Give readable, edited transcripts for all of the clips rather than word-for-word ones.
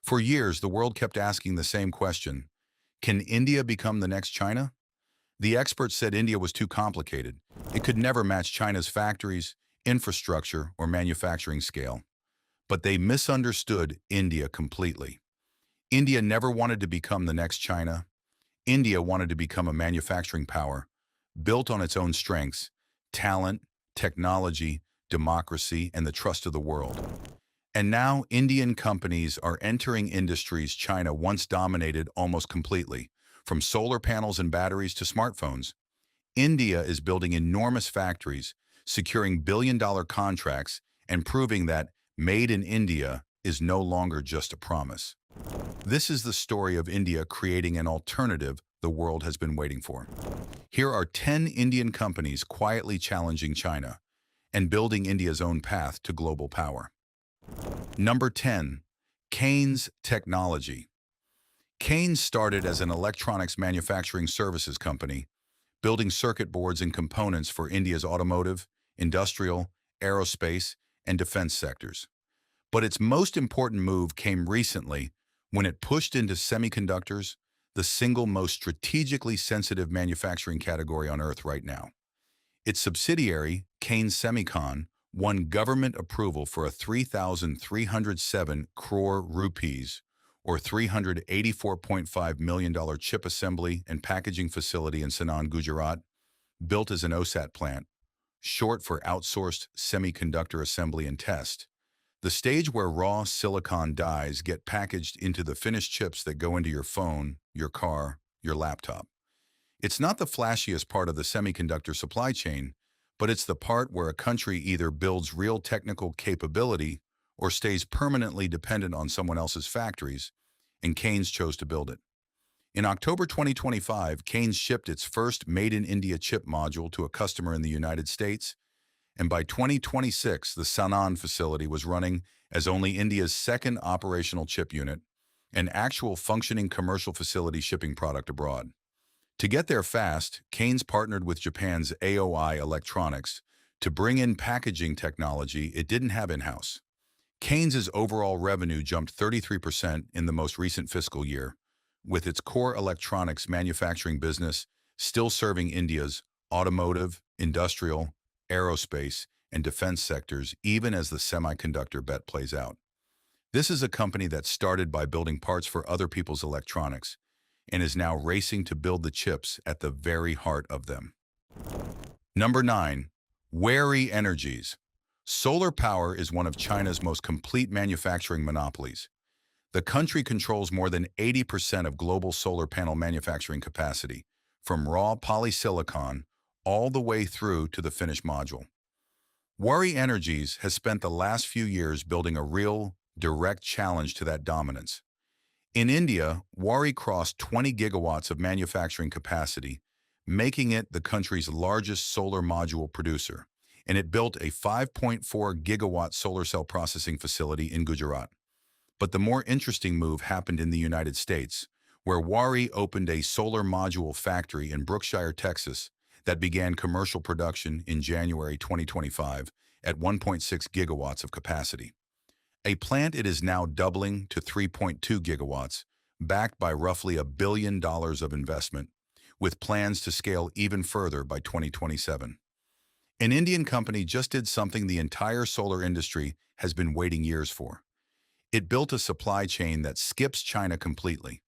For years, the world kept asking the same question: can India become the next China? The experts said India was too complicated. It could never match China's factories, infrastructure, or manufacturing scale. But they misunderstood India completely. India never wanted to become the next China. India wanted to become a manufacturing power, built on its own strengths: talent, technology, democracy, and the trust of the world. And now Indian companies are entering industries China once dominated almost completely, from solar panels and batteries to smartphones. India is building enormous factories, securing billion-dollar contracts, and proving that made in India is no longer just a promise. This is the story of India creating an alternative the world has been waiting for. Here are 10 Indian companies quietly challenging China and building India's own path to global power. Number 10. Kaynes Technology. Kaynes started as an electronics manufacturing services company, building circuit boards and components for India's automotive, industrial, aerospace, and defense sectors. But its most important move came recently when it pushed into semiconductors, the single most strategically sensitive manufacturing category on Earth right now. Its subsidiary, Kaynes Semicon, won government approval for a 3,307 crore rupees, or $384.5 million chip assembly and packaging facility in Sanand, Gujarat, built as an OSAT plant, short for outsourced semiconductor assembly and test, the stage where raw silicon dies get packaged into the finished chips that go into your phone, your car, your laptop. It's not the flashiest part of the semiconductor supply chain, but it's the part where a country either builds real technical capability or stays permanently dependent on someone else's factories, and Kaynes chose to build it. In October 2025, Kaynes shipped its first Made in India chip module to a customer in the United States, and by 2026, the Sanand facility was running as only India's second operational chip unit, an actual functioning commercial facility shipping product abroad. To get there fast, Kaynes partnered with Japan's AOI Electronics to bring in packaging technology it didn't have in-house. Kaynes' overall revenue jumped 33% in the most recent fiscal year, with its core electronics manufacturing business still serving India's automotive, industrial, aerospace, and defense sectors even as the semiconductor bet plays out. This is a company that started by building parts for other people's electronics and is now racing to build the chips at the very heart of them. Number 9. Waaree Energies. Solar power is one of China's most complete manufacturing monopolies. The country controls more than 80% of global solar panel manufacturing capacity, from raw polysilicon all the way through to the finished module. Waaree Energies has spent the last few years building a real, direct challenge to that dominance. In India, Waaree crossed 20 gigawatts of manufacturing capacity, making it the country's largest solar module producer, and it built a 5.4 gigawatt solar cell processing facility in Gujarat. But the more interesting move happened in the United States, where Waaree opened a solar module factory in Brookshire, Texas, that began commercial production in January 2025 at 1.6 gigawatts of capacity. A plant it is now doubling to 3.2 gigawatts, backed by roughly $1 billion of investment, with plans to scale even further by 2027. An Indian company just did something the entire solar industry has been waiting years for. It built a supply chain that skips China completely.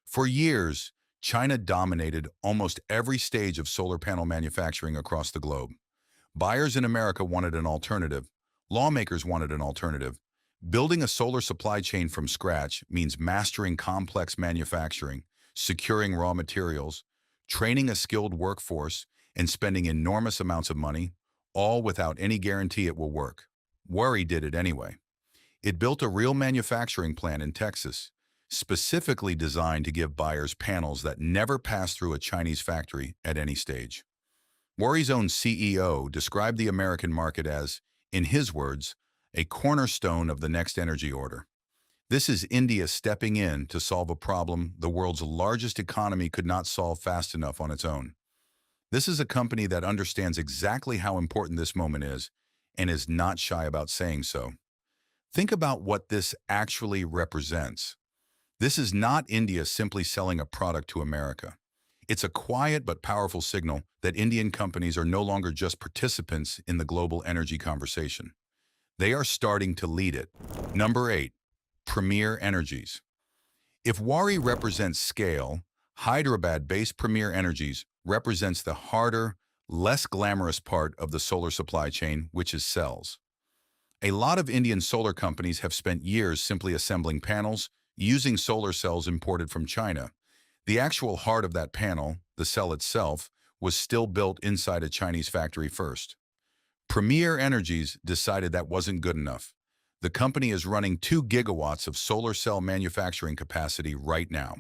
For years, China dominated almost every stage of solar panel manufacturing across the globe. Buyers in America wanted an alternative. Lawmakers wanted an alternative. Building a solar supply chain from scratch means mastering complex manufacturing, securing raw materials, training a skilled workforce, and spending enormous amounts of money, all without any guarantee it will work. Waaree did it anyway. It built a real manufacturing plant in Texas, specifically designed to give buyers panels that never pass through a Chinese factory at any stage. Waaree's own CEO described the American market as, in his words, a cornerstone of the next energy order. This is India stepping in to solve a problem the world's largest economy could not solve fast enough on its own. This is a company that understands exactly how important this moment is and is not shy about saying so. Think about what this actually represents. This is not India simply selling a product to America. It's a quiet but powerful signal that Indian companies are no longer just participants in the global energy conversation. They are starting to lead it. Number 8. Premier Energies. If Waaree represents scale, Hyderabad-based Premier Energies represents the harder, less glamorous part of the solar supply chain, which is cells. A lot of Indian solar companies have spent years simply assembling panels using solar cells imported from China. The actual heart of that panel, the cell itself, was still built inside a Chinese factory first. Premier Energies decided that wasn't good enough. The company is running 2 gigawatts of solar cell manufacturing capacity right now,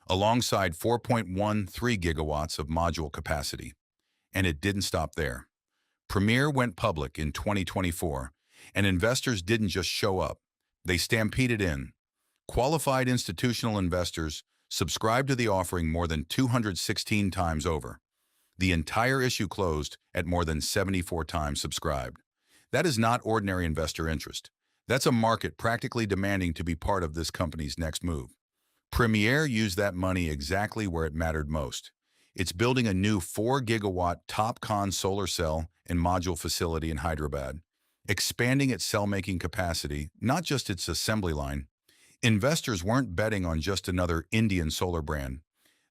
alongside 4.13 gigawatts of module capacity. And it didn't stop there. Premier went public in 2024, and investors didn't just show up. They stampeded in. Qualified institutional investors subscribed to the offering more than 216 times over. The entire issue closed at more than 74 times subscribed. That is not ordinary investor interest. That's a market practically demanding to be part of this company's next move. Premier used that money exactly where it mattered most. It's building a new 4-gigawatt TOPCon solar cell and module facility in Hyderabad, expanding its cell-making capacity, not just its assembly line. Investors weren't betting on just another Indian solar brand.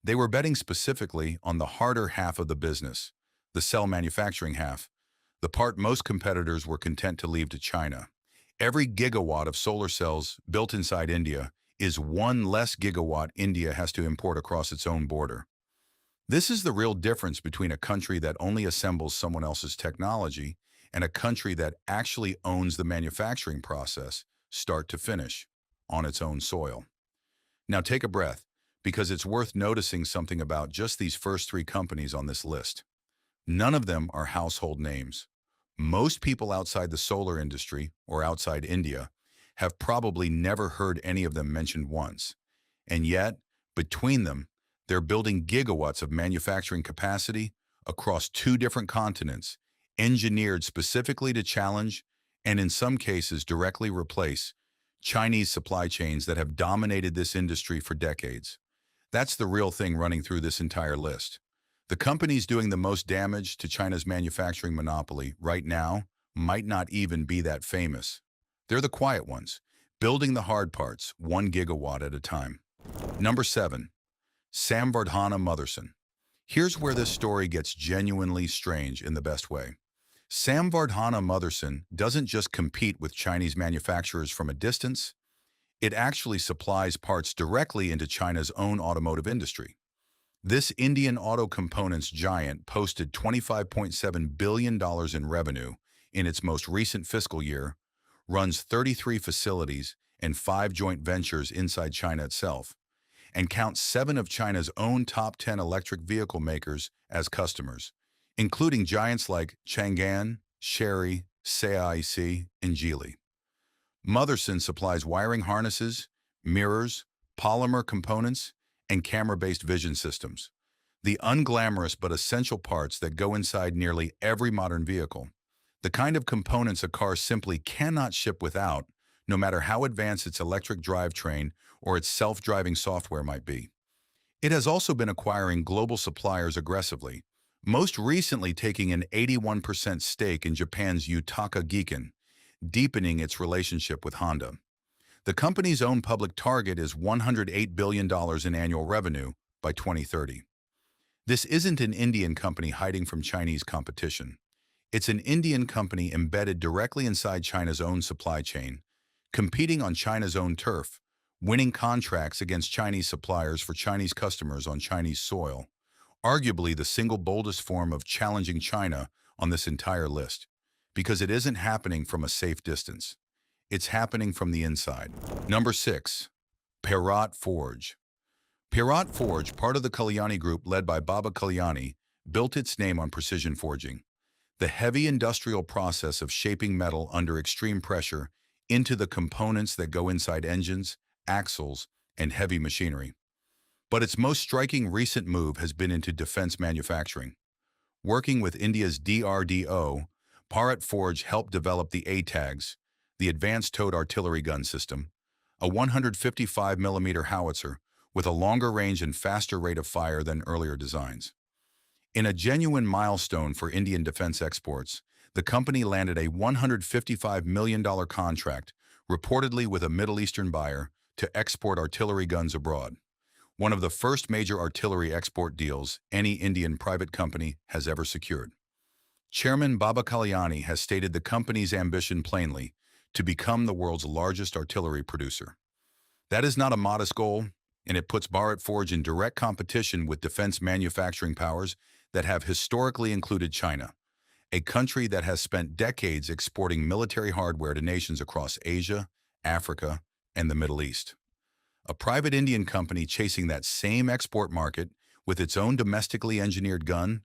They were betting specifically on the harder half of the business, the cell manufacturing half, the part most competitors were content to leave to China. Every gigawatt of solar cells built inside India is one less gigawatt India has to import across its own border. This is the real difference between a country that only assembles someone else's technology and a country that actually owns the manufacturing process, start to finish, on its own soil. Now take a breath, because it's worth noticing something about just these first 3 companies on this list. None of them are household names. Most people outside the solar industry, or outside India, have probably never heard any of them mentioned once. And yet, between them, they're building gigawatts of manufacturing capacity across 2 different continents, engineered specifically to challenge, and in some cases directly replace, Chinese supply chains that have dominated this industry for decades. That's the real thing running through this entire list. The companies doing the most damage to China's manufacturing monopoly right now might not even be that famous. They're the quiet ones, building the hard parts 1 gigawatt at a time. Number 7. Samvardhana Motherson. Here's where this story gets genuinely strange in the best way. Samvardhana Motherson doesn't just compete with Chinese manufacturers from a distance, it actually supplies parts directly into China's own automotive industry. This Indian auto components giant posted $25.7 billion in revenue in its most recent fiscal year, runs 33 facilities and 5 joint ventures inside China itself, and counts 7 of China's own top 10 electric vehicle makers as customers, including giants like Changan, Chery, SAIC, and Geely. Motherson supplies wiring harnesses, mirrors, polymer components, and camera-based vision systems, the unglamorous but essential parts that go inside nearly every modern vehicle, the kind of components a car simply cannot ship without, no matter how advanced its electric drivetrain or its self-driving software might be. It has also been acquiring global suppliers aggressively, most recently taking an 81% stake in Japan's Yutaka Giken, deepening its relationship with Honda. The company's own public target is $108 billion in annual revenue by 2030. This isn't an Indian company hiding from Chinese competition. It's an Indian company embedded directly inside China's own supply chain, competing on China's own turf, winning contracts against Chinese suppliers for Chinese customers on Chinese soil, arguably the single boldest form of challenging China on this entire list, because it isn't happening from a safe distance. It's happening from the inside. Number 6. Bharat Forge. Bharat Forge, part of the Kalyani Group led by Baba Kalyani, built its name on precision forging, the heavy industrial process of shaping metal under extreme pressure into the components that go inside engines, axles, and heavy machinery. But its most striking recent move has been into defense manufacturing. Working with India's DRDO, Bharat Forge helped develop the ATAGS, the Advanced Towed Artillery Gun System, a 155mm howitzer with a longer range and faster rate of fire than earlier designs. In a genuine milestone for Indian defense exports, the company landed a $155 million contract, reportedly with a Middle Eastern buyer, to export artillery guns abroad, one of the first major artillery export deals any Indian private company has ever secured. Chairman Baba Kalyani has stated the company's ambition plainly to become the world's largest artillery producer. That is not a modest goal, and it puts Bharat Forge in direct competition with defense manufacturing powers that have historically included China, a country that has spent decades exporting military hardware to nations across Asia, Africa, and the Middle East. A private Indian company chasing that same export market with its own domestically engineered gun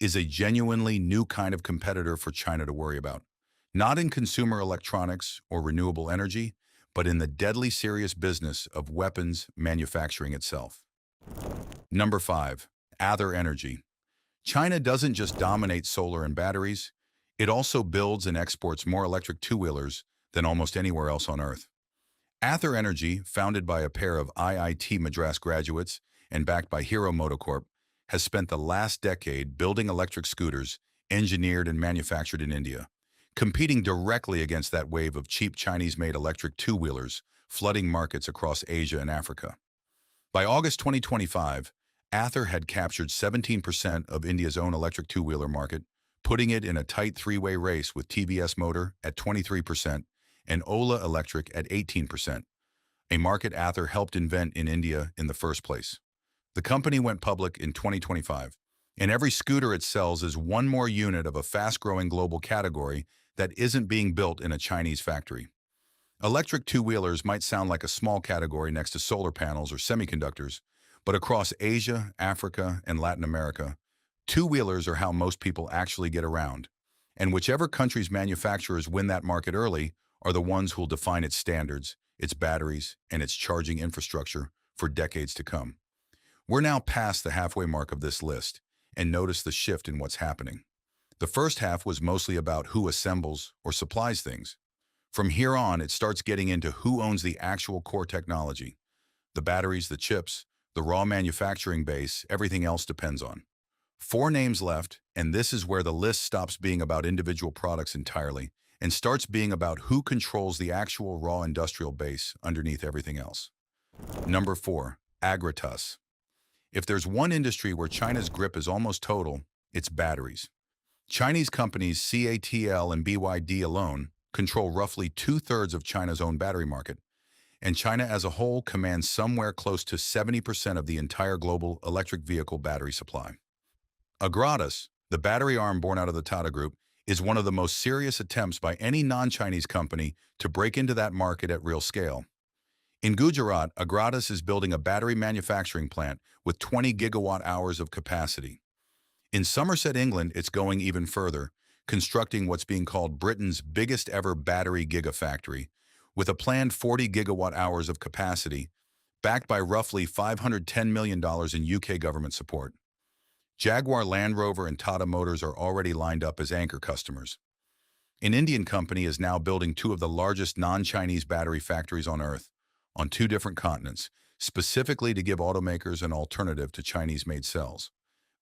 is a genuinely new kind of competitor for China to worry about, not in consumer electronics or renewable energy, but in the deadly serious business of weapons manufacturing itself. Number 5. Ather Energy. China doesn't just dominate solar and batteries, it also builds and exports more electric two-wheelers than almost anywhere else on Earth. Ather Energy, founded by a pair of IIT Madras graduates and backed by Hero MotoCorp, has spent the last decade building electric scooters engineered and manufactured in India, competing directly against that wave of cheap Chinese-made electric two-wheelers flooding markets across Asia and Africa. By August 2025, Ather had captured 17% of India's own electric two-wheeler market, putting it in a tight three-way race with TVS Motor at 23% and Ola Electric at 18%, a market Ather helped invent in India in the first place. The company went public in 2025, and every scooter it sells is one more unit of a fast-growing global category that isn't being built in a Chinese factory. Electric two-wheelers might sound like a small category next to solar panels or semiconductors, but across Asia, Africa, and Latin America, two-wheelers are how most people actually get around, and whichever country's manufacturers win that market early are the ones who'll define its standards, its batteries, and its charging infrastructure for decades to come. We're now past the halfway mark of this list, and notice the shift in what's happening. The first half was mostly about who assembles or supplies things. From here on, it starts getting into who owns the actual core technology. The batteries, the chips, the raw manufacturing base, everything else depends on. 4 names left, and this is where the list stops being about individual products entirely and starts being about who controls the actual raw industrial base underneath everything else. Number 4. Agratas. If there's one industry where China's grip is almost total, it's batteries. Chinese companies CATL and BYD alone control roughly 2/3 of China's own battery market, and China as a whole commands somewhere close to 70% of the entire global electric vehicle battery supply. Agratas, the battery arm born out of the Tata Group, is one of the most serious attempts by any non-Chinese company to break into that market at real scale. In Gujarat, Agratas is building a battery manufacturing plant with 20 gigawatt-hours of capacity. In Somerset, England, it's going even further, constructing what's being called Britain's biggest ever battery gigafactory, with a planned 40 gigawatt-hours of capacity, backed by roughly $510 million in UK government support. Jaguar Land Rover and Tata Motors are already lined up as anchor customers. An Indian company is now building 2 of the largest non-Chinese battery factories on Earth, on 2 different continents, specifically to give automakers an alternative to Chinese-made cells.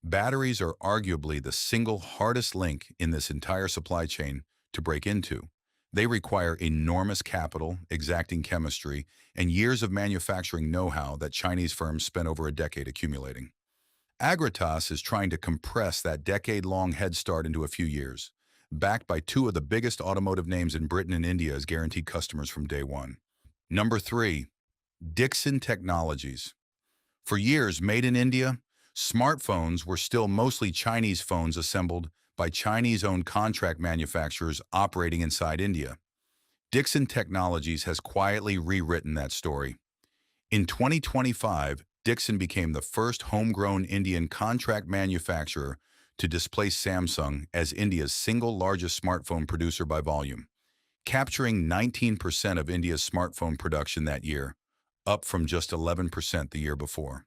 Batteries are arguably the single hardest link in this entire supply chain to break into. They require enormous capital, exacting chemistry, and years of manufacturing know-how that Chinese firms spent over a decade accumulating. Agratas is trying to compress that decade-long head start into a few years, backed by 2 of the biggest automotive names in Britain and India as guaranteed customers from day one. Number 3. Dixon Technologies. For years, made in India, smartphones were still mostly Chinese phones assembled by Chinese-owned contract manufacturers operating inside India. Dixon Technologies has quietly rewritten that story. In 2025, Dixon became the first homegrown Indian contract manufacturer to displace Samsung as India's single largest smartphone producer by volume, capturing 19% of India's smartphone production that year, up from just 11% the year before.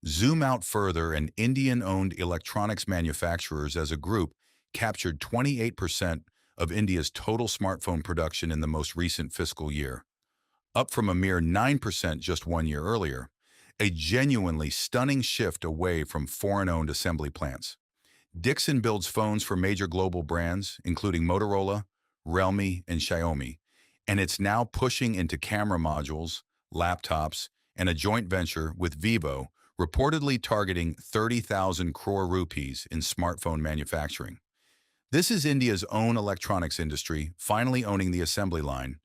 Zoom out further, and Indian-owned electronics manufacturers as a group captured 28% of India's total smartphone production in the most recent fiscal year, up from a mere 9% just 1 year earlier, a genuinely stunning shift away from foreign-owned assembly plants. Dixon builds phones for major global brands, including Motorola, Realme, and Xiaomi, and it's now pushing into camera modules, laptops, and a joint venture with Vivo, reportedly targeting 30,000 crore rupees in smartphone manufacturing. This is India's own electronics industry finally owning the assembly line,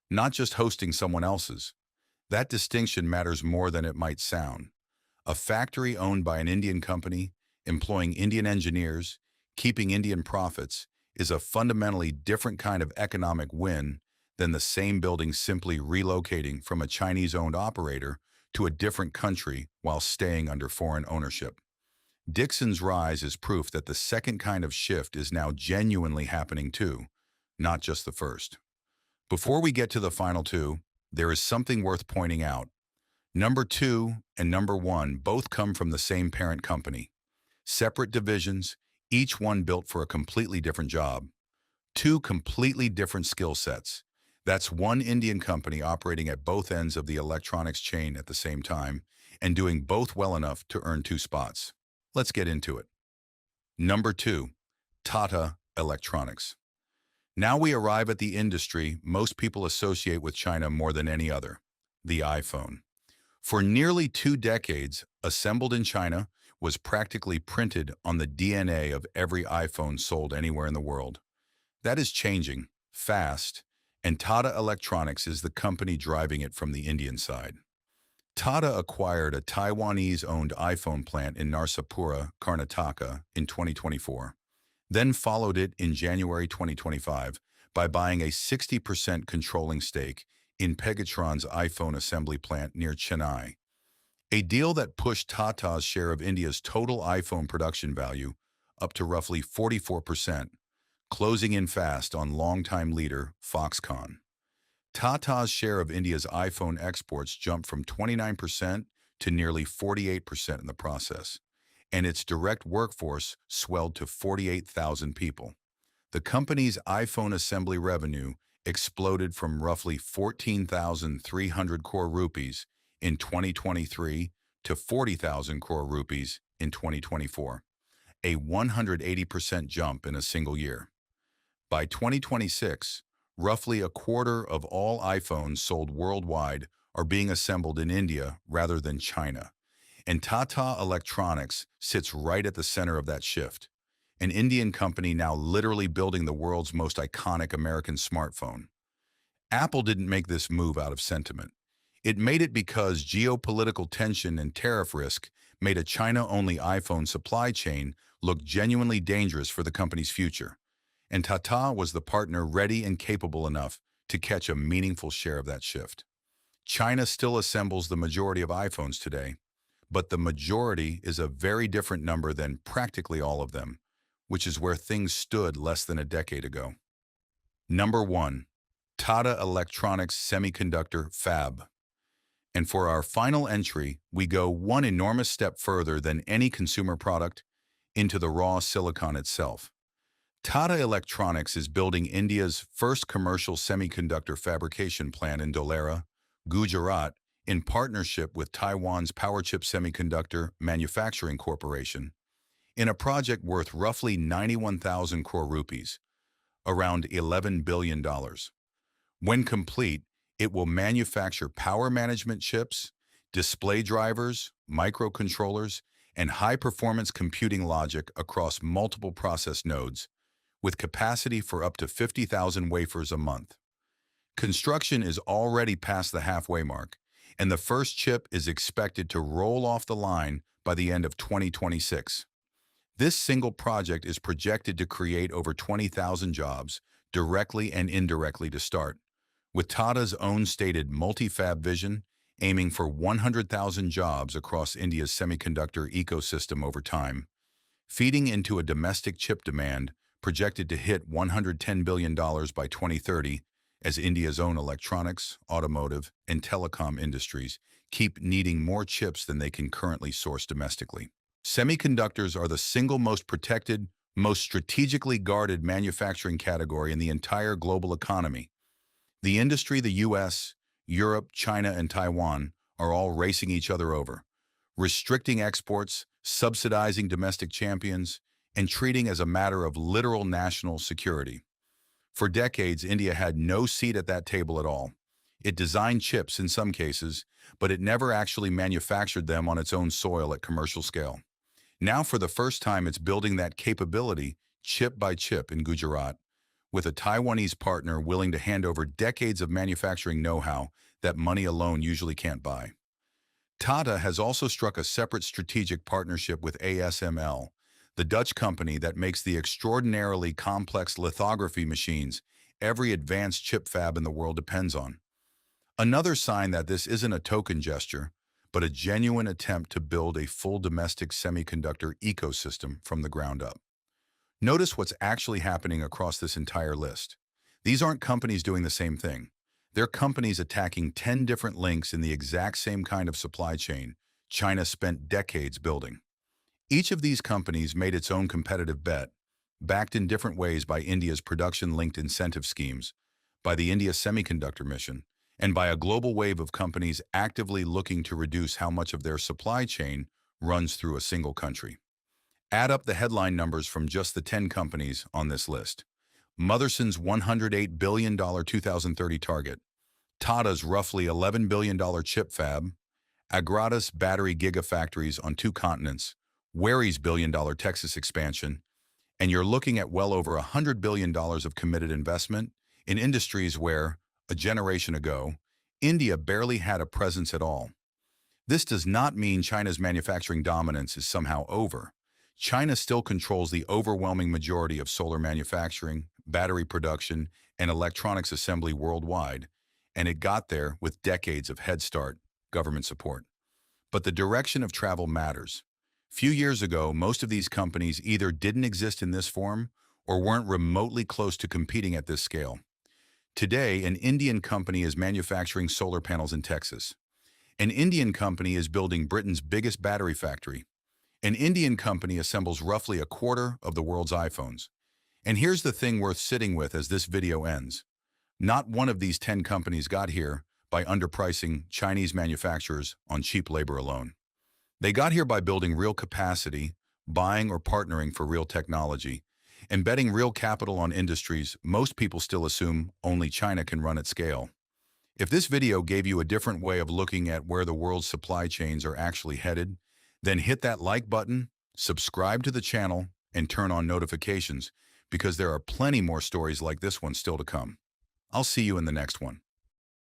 not just hosting someone else's. That distinction matters more than it might sound. A factory owned by an Indian company, employing Indian engineers, keeping Indian profits, is a fundamentally different kind of economic win than the same building simply relocating from a Chinese-owned operator to a different country while staying under foreign ownership. Dixon's rise is proof that the second kind of shift is now genuinely happening too, not just the first. Before we get to the final two, there is something worth pointing out. Number 2 and number 1 both come from the same parent company. Separate divisions, each one built for a completely different job. Two completely different skill sets. That's one Indian company operating at both ends of the electronics chain at the same time and doing both well enough to earn two spots. Let's get into it. Number 2, Tata Electronics. Now we arrive at the industry most people associate with China more than any other, the iPhone. For nearly 2 decades, assembled in China was practically printed on the DNA of every iPhone sold anywhere in the world. That is changing, fast, and Tata Electronics is the company driving it from the Indian side. Tata acquired a Taiwanese-owned iPhone plant in Narsapura, Karnataka in 2024, then followed it in January 2025 by buying a 60% controlling stake in Pegatron's iPhone assembly plant near Chennai, a deal that pushed Tata's share of India's total iPhone production value up to roughly 44%, closing in fast on longtime leader Foxconn. Tata's share of India's iPhone exports jumped from 29% to nearly 48% in the process, and its direct workforce swelled to 48,000 people. The company's iPhone assembly revenue exploded from roughly 14,300 crore rupees in 2023 to 40,000 crore rupees in 2024, a 180% jump in a single year. By 2026, roughly a quarter of all iPhones sold worldwide are being assembled in India rather than China, and Tata Electronics sits right at the center of that shift, an Indian company now literally building the world's most iconic American smartphone. Apple didn't make this move out of sentiment. It made it because geopolitical tension and tariff risk made a China-only iPhone supply chain look genuinely dangerous for the company's future, and Tata was the partner ready and capable enough to catch a meaningful share of that shift. China still assembles the majority of iPhones today, but the majority is a very different number than practically all of them, which is where things stood less than a decade ago. Number 1, Tata Electronics Semiconductor Fab. And for our final entry, we go one enormous step further than any consumer product into the raw silicon itself. Tata Electronics is building India's first commercial semiconductor fabrication plant in Dholera, Gujarat, in partnership with Taiwan's Powerchip Semiconductor Manufacturing Corporation, in a project worth roughly 91,000 crore rupees, around $11 billion. When complete, it will manufacture power management chips, display drivers, microcontrollers, and high-performance computing logic across multiple process nodes, with capacity for up to 50,000 wafers a month. Construction is already past the halfway mark, and the first chip is expected to roll off the line by the end of 2026. This single project is projected to create over 20,000 jobs, directly and indirectly to start, with Tata's own stated multi-fab vision aiming for 100,000 jobs across India's semiconductor ecosystem over time, feeding into a domestic chip demand projected to hit $110 billion by 2030 as India's own electronics, automotive, and telecom industries keep needing more chips than they can currently source domestically. Semiconductors are the single most protected, most strategically guarded manufacturing category in the entire global economy. The industry the US, Europe, China, and Taiwan are all racing each other over, restricting exports, subsidizing domestic champions, and treating as a matter of literal national security. For decades, India had no seat at that table at all. It designed chips in some cases, but it never actually manufactured them on its own soil at commercial scale. Now, for the first time, it's building that capability chip by chip in Gujarat, with a Taiwanese partner willing to hand over decades of manufacturing know-how that money alone usually can't buy. Tata has also struck a separate strategic partnership with ASML, the Dutch company that makes the extraordinarily complex lithography machines every advanced chip fab in the world depends on. Another sign that this isn't a token gesture, but a genuine attempt to build a full domestic semiconductor ecosystem from the ground up. Notice what's actually happening across this entire list. These aren't companies doing the same thing. They're companies attacking 10 different links in the exact same kind of supply chain China spent decades building. Each of these companies made its own competitive bet, backed in different ways by India's production-linked incentive schemes, by the India Semiconductor Mission, and by a global wave of companies actively looking to reduce how much of their supply chain runs through a single country. Add up the headline numbers from just the 10 companies on this list. Motherson's $108 billion 2030 target, Tata's roughly $11 billion chip fab, Agratas battery gigafactories on 2 continents, Waaree's billion-dollar Texas expansion, and you're looking at well over $100 billion of committed investment in industries where, a generation ago, India barely had a presence at all. This does not mean China's manufacturing dominance is somehow over. China still controls the overwhelming majority of solar manufacturing, battery production, and electronics assembly worldwide, and it got there with decades of head start, government support. But the direction of travel matters. Few years ago, most of these companies either didn't exist in this form or weren't remotely close to competing at this scale. Today, an Indian company is manufacturing solar panels in Texas. An Indian company is building Britain's biggest battery factory. An Indian company assembles roughly a quarter of the world's iPhones. And here's the thing worth sitting with as this video ends. Not one of these 10 companies got here by underpricing Chinese manufacturers on cheap labor alone. They got here by building real capacity, buying or partnering for real technology, and betting real capital on industries most people still assume only China can run at scale. If this video gave you a different way of looking at where the world's supply chains are actually headed, then hit that like button, subscribe to the channel, and turn on notifications because there are plenty more stories like this one still to come. I'll see you in the next one.